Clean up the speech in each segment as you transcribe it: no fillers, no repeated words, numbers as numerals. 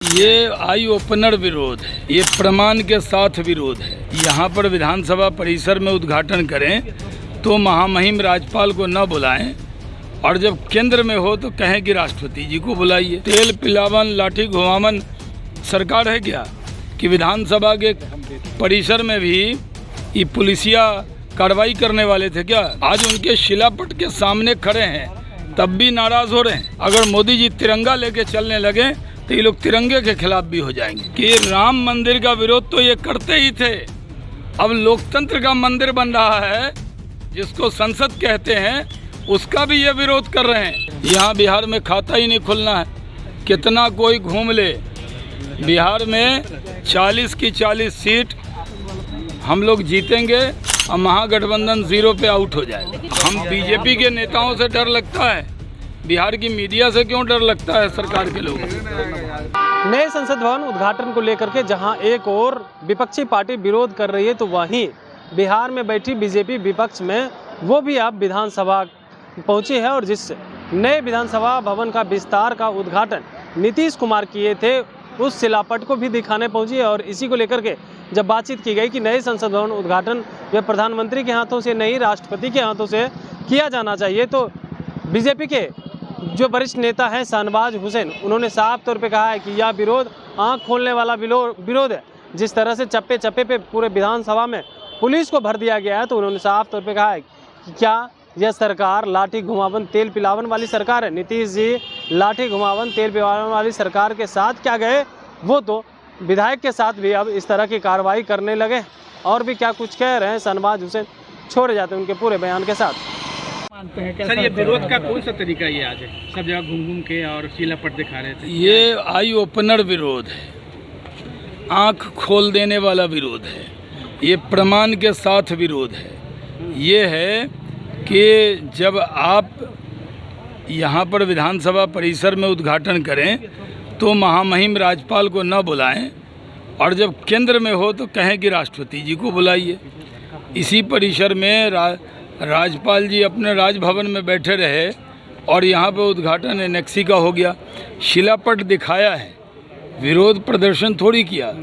ये eye opener विरोध है, ये प्रमाण के साथ विरोध है। यहाँ पर विधानसभा परिसर में उद्घाटन करें तो महामहिम राज्यपाल को न बुलाएं, और जब केंद्र में हो तो कहें कि राष्ट्रपति जी को बुलाइए। तेल पिलावन लाठी घुमावन सरकार है क्या कि विधानसभा के परिसर में भी ये पुलिसिया कार्रवाई करने वाले थे क्या? आज उनके शिलापट के सामने खड़े हैं तब भी नाराज हो रहे हैं। अगर मोदी जी तिरंगा लेके चलने लगे तो ये लोग तिरंगे के खिलाफ भी हो जाएंगे। कि राम मंदिर का विरोध तो ये करते ही थे, अब लोकतंत्र का मंदिर बन रहा है जिसको संसद कहते हैं, उसका भी ये विरोध कर रहे हैं। यहाँ बिहार में खाता ही नहीं खुलना है, कितना कोई घूम ले। बिहार में 40 की 40 सीट हम लोग जीतेंगे और महागठबंधन 0 पे आउट हो जाएगा। हम बीजेपी के नेताओं से डर लगता है, बिहार की मीडिया से क्यों डर लगता है सरकार के लोगों को? नए संसद भवन उद्घाटन को लेकर के जहां एक और विपक्षी पार्टी विरोध कर रही है, तो वहीं बिहार में बैठी बीजेपी विपक्ष में वो भी अब विधानसभा पहुंची है, और जिस नए विधानसभा भवन का विस्तार का उद्घाटन नीतीश कुमार किए थे उस शिलापट को भी दिखाने पहुंची है। और इसी को लेकर के जब बातचीत की गई कि नए संसद भवन उद्घाटन या प्रधानमंत्री के हाथों से नहीं राष्ट्रपति के हाथों से किया जाना चाहिए, तो बीजेपी के जो वरिष्ठ नेता हैं शाहनवाज हुसैन, उन्होंने साफ तौर पे कहा है कि यह विरोध आंख खोलने वाला विरोध है। जिस तरह से चप्पे चप्पे पे पूरे विधानसभा में पुलिस को भर दिया गया है, तो उन्होंने साफ तौर पे कहा है कि क्या यह सरकार लाठी घुमावन तेल पिलावन वाली सरकार है? नीतीश जी लाठी घुमावन तेल पिलावन वाली सरकार के साथ क्या गए, वो तो विधायक के साथ भी अब इस तरह की कार्रवाई करने लगे। और भी क्या कुछ कह रहे हैं शाहनवाज हुसैन, छोड़े जाते हैं उनके पूरे बयान के साथ। मानते हैं सर, ये विरोध का कौन सा तरीका ये आज है? सब जगह घूम घूम के और शिलापट दिखा रहे थे। ये आई ओपनर विरोध है, आंख खोल देने वाला विरोध है, ये प्रमाण के साथ विरोध है। ये है कि जब आप यहाँ पर विधानसभा परिसर में उद्घाटन करें तो महामहिम राज्यपाल को न बुलाएं, और जब केंद्र में हो तो कहें कि राष्ट्रपति जी को बुलाइए। इसी परिसर में राज्यपाल जी अपने राजभवन में बैठे रहे और यहाँ पर उद्घाटन एनेक्सी का हो गया, शिलापट दिखाया है, विरोध प्रदर्शन थोड़ी किया।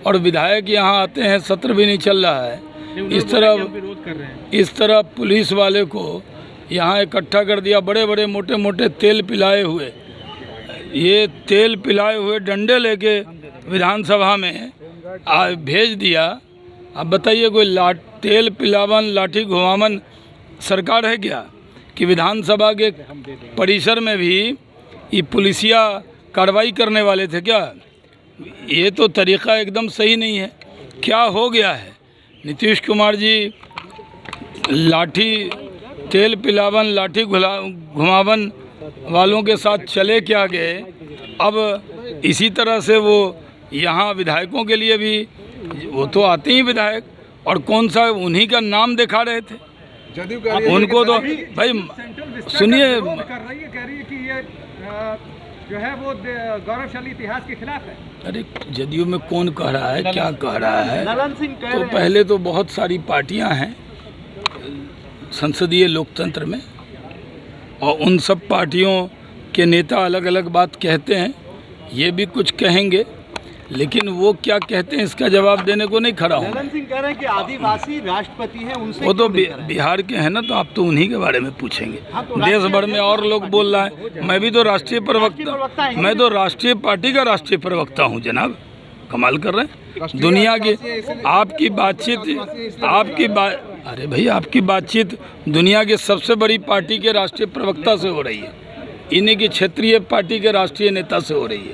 और विधायक यहाँ आते हैं, सत्र भी नहीं चल रहा है, इस तरह पुलिस वाले को यहाँ इकट्ठा कर दिया, बड़े बड़े मोटे मोटे तेल पिलाए हुए, ये तेल पिलाए हुए डंडे लेके विधानसभा में भेज दिया। अब बताइए कोई तेल पिलावन लाठी घुमावन सरकार है क्या कि विधानसभा के परिसर में भी ये पुलिसिया कार्रवाई करने वाले थे क्या? ये तो तरीक़ा एकदम सही नहीं है। क्या हो गया है? नीतीश कुमार जी लाठी तेल पिलावन लाठी घुमावन वालों के साथ चले क्या गए? अब इसी तरह से वो यहाँ विधायकों के लिए भी, वो तो आते ही विधायक, और कौन सा उन्हीं का नाम दिखा रहे थे उनको। तो भाई सुनिए, कर रही है कि ये जो है वो गौरवशाली इतिहास के खिलाफ है। अरे जदयू में कौन कह रहा है, क्या कह रहा है? तो पहले तो बहुत सारी पार्टियां हैं संसदीय लोकतंत्र में, और उन सब पार्टियों के नेता अलग अलग बात कहते हैं, ये भी कुछ कहेंगे, लेकिन वो क्या कहते हैं इसका जवाब देने को नहीं खड़ा हूँ। नलन सिंह कह रहे हैं कि आदिवासी राष्ट्रपति हैं, उनसे वो तो बिहार के हैं ना, तो आप तो उन्हीं के बारे में पूछेंगे। देश भर में और लोग बोल रहा है, मैं भी तो राष्ट्रीय प्रवक्ता, मैं तो राष्ट्रीय पार्टी का राष्ट्रीय प्रवक्ता हूँ जनाब। कमाल कर रहे हैं दुनिया की आपकी बातचीत, अरे भाई आपकी बातचीत दुनिया की सबसे बड़ी पार्टी के राष्ट्रीय प्रवक्ता से हो रही है, इन्हीं की क्षेत्रीय पार्टी के राष्ट्रीय नेता से हो रही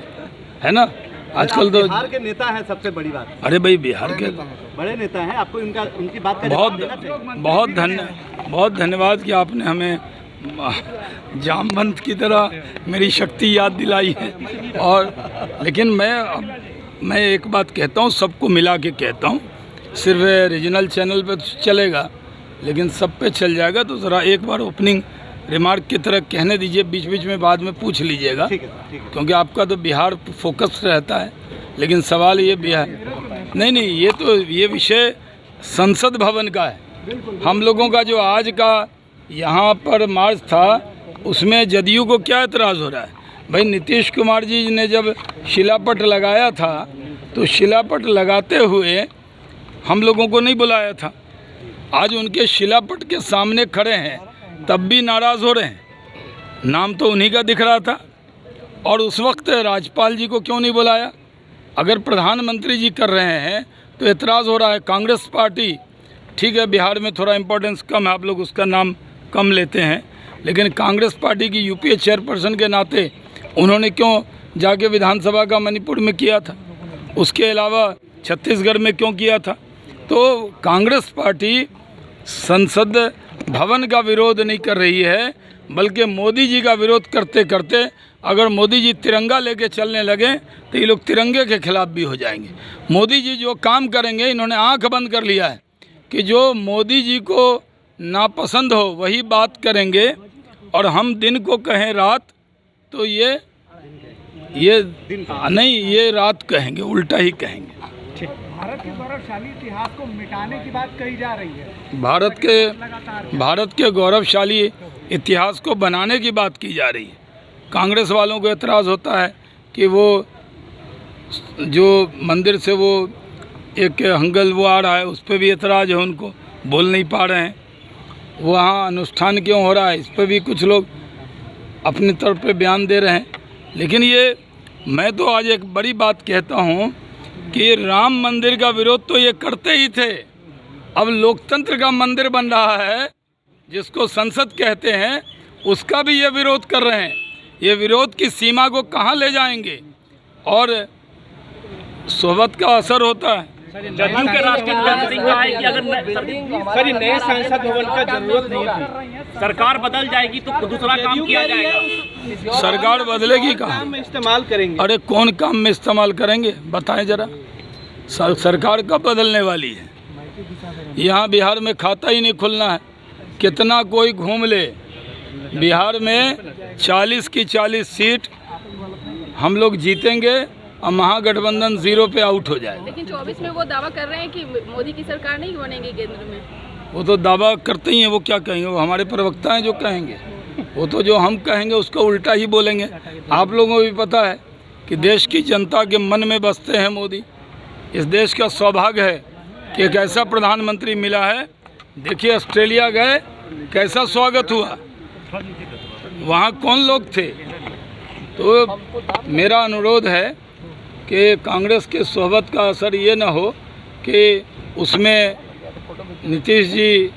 है ना? आजकल तो बिहार के नेता है सबसे बड़ी बात। अरे भाई बिहार के बड़े नेता हैं, आपको उनकी बात का बहुत धन्यवाद कि आपने हमें जामवंत की तरह मेरी शक्ति याद दिलाई है। और लेकिन मैं एक बात कहता हूँ, सबको मिला के कहता हूँ, सिर्फ रीजनल चैनल पे तो चलेगा, लेकिन सब पे चल जाएगा, तो ज़रा एक बार ओपनिंग रिमार्क की तरह कहने दीजिए, बीच बीच में बाद में पूछ लीजिएगा, क्योंकि आपका तो बिहार फोकस रहता है। लेकिन सवाल ये बिहार नहीं, ये तो ये विषय संसद भवन का है। हम लोगों का जो आज का यहाँ पर मार्च था, उसमें जदयू को क्या एतराज़ हो रहा है? भाई नीतीश कुमार जी ने जब शिलापट लगाया था तो शिलापट लगाते हुए हम लोगों को नहीं बुलाया था। आज उनके शिलापट के सामने खड़े हैं तब भी नाराज़ हो रहे हैं। नाम तो उन्हीं का दिख रहा था। और उस वक्त राज्यपाल जी को क्यों नहीं बुलाया? अगर प्रधानमंत्री जी कर रहे हैं तो एतराज़ हो रहा है। कांग्रेस पार्टी, ठीक है, बिहार में थोड़ा इम्पोर्टेंस कम है, आप लोग उसका नाम कम लेते हैं, लेकिन कांग्रेस पार्टी की यूपीए चेयरपर्सन के नाते उन्होंने क्यों जाके विधानसभा का मणिपुर में किया था? उसके अलावा छत्तीसगढ़ में क्यों किया था? तो कांग्रेस पार्टी संसद भवन का विरोध नहीं कर रही है, बल्कि मोदी जी का विरोध करते करते अगर मोदी जी तिरंगा लेके चलने लगे तो ये लोग तिरंगे के खिलाफ भी हो जाएंगे। मोदी जी जो काम करेंगे, इन्होंने आंख बंद कर लिया है कि जो मोदी जी को नापसंद हो वही बात करेंगे, और हम दिन को कहें रात तो ये नहीं, ये रात कहेंगे, उल्टा ही कहेंगे। भारत के गौरवशाली इतिहास को मिटाने की बात कही जा रही है। भारत के गौरवशाली इतिहास को बनाने की बात की जा रही है। कांग्रेस वालों को एतराज़ होता है कि वो जो मंदिर से वो एक हंगल वो आ रहा है, उस पर भी एतराज़ है, उनको बोल नहीं पा रहे हैं। वहाँ अनुष्ठान क्यों हो रहा है, इस पर भी कुछ लोग अपनी तरफ पे बयान दे रहे हैं। लेकिन ये मैं तो आज एक बड़ी बात कहता हूँ कि राम मंदिर का विरोध तो ये करते ही थे। अब लोकतंत्र का मंदिर बन रहा है जिसको संसद कहते हैं, उसका भी ये विरोध कर रहे हैं। ये विरोध की सीमा को कहाँ ले जाएंगे? और सोहबत का असर होता है। जदयू के राष्ट्रीय अध्यक्ष सिंह कहा है कि अगर नए संसद भवन का जरूरत नहीं थी, सरकार बदल जाएगी तो दूसरा काम किया जाएगा। सरकार बदलेगी कहाँ? में इस्तेमाल करेंगे। अरे कौन काम में इस्तेमाल करेंगे बताएं जरा। सरकार कब बदलने वाली है? यहाँ बिहार में खाता ही नहीं खुलना है। कितना कोई घूम ले, बिहार में 40 की 40 सीट हम लोग जीतेंगे और महागठबंधन 0 पे आउट हो जाएगा। लेकिन 24 में वो दावा कर रहे हैं कि मोदी की सरकार नहीं बनेगी केंद्र में। वो तो दावा करते ही हैं, वो क्या कहेंगे? वो हमारे प्रवक्ता हैं जो कहेंगे। वो तो जो हम कहेंगे उसका उल्टा ही बोलेंगे। आप लोगों को भी पता है कि देश की जनता के मन में बसते हैं मोदी। इस देश का सौभाग्य है कि एक ऐसा प्रधानमंत्री मिला है। देखिए ऑस्ट्रेलिया गए, कैसा स्वागत हुआ, वहाँ कौन लोग थे। तो मेरा अनुरोध है कि कांग्रेस के सोहबत का असर ये ना हो कि उसमें नीतीश जी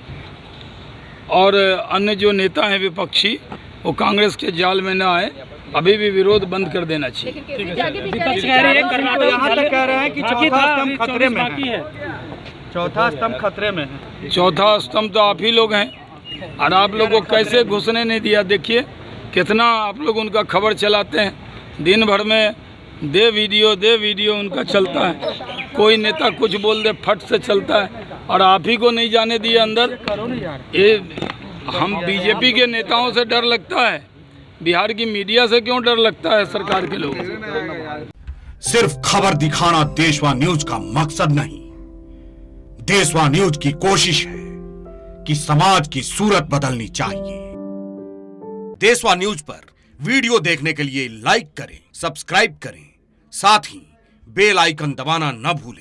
और अन्य जो नेता हैं विपक्षी, वो कांग्रेस के जाल में ना आए। अभी भी विरोध बंद कर देना चाहिए। विपक्ष कह रही है कर्नाटक यहाँ तक कह रहे हैं कि चौथा स्तंभ खतरे में है। चौथा स्तंभ खतरे में है। चौथा स्तंभ तो आप ही लोग हैं, और आप लोग को कैसे घुसने नहीं दिया। देखिए कितना आप लोग उनका खबर चलाते हैं, दिन भर में दे वीडियो उनका चलता है। कोई नेता कुछ बोल दे फट से चलता है, और आप ही को नहीं जाने दिया अंदर। ये हम बीजेपी के नेताओं से डर लगता है, बिहार की मीडिया से क्यों डर लगता है सरकार के लोगों को? सिर्फ खबर दिखाना देशवा न्यूज का मकसद नहीं। देशवा न्यूज की कोशिश है कि समाज की सूरत बदलनी चाहिए। देशवा न्यूज पर वीडियो देखने के लिए लाइक करें, सब्सक्राइब करें, साथ ही बेल आइकन दबाना न भूलें।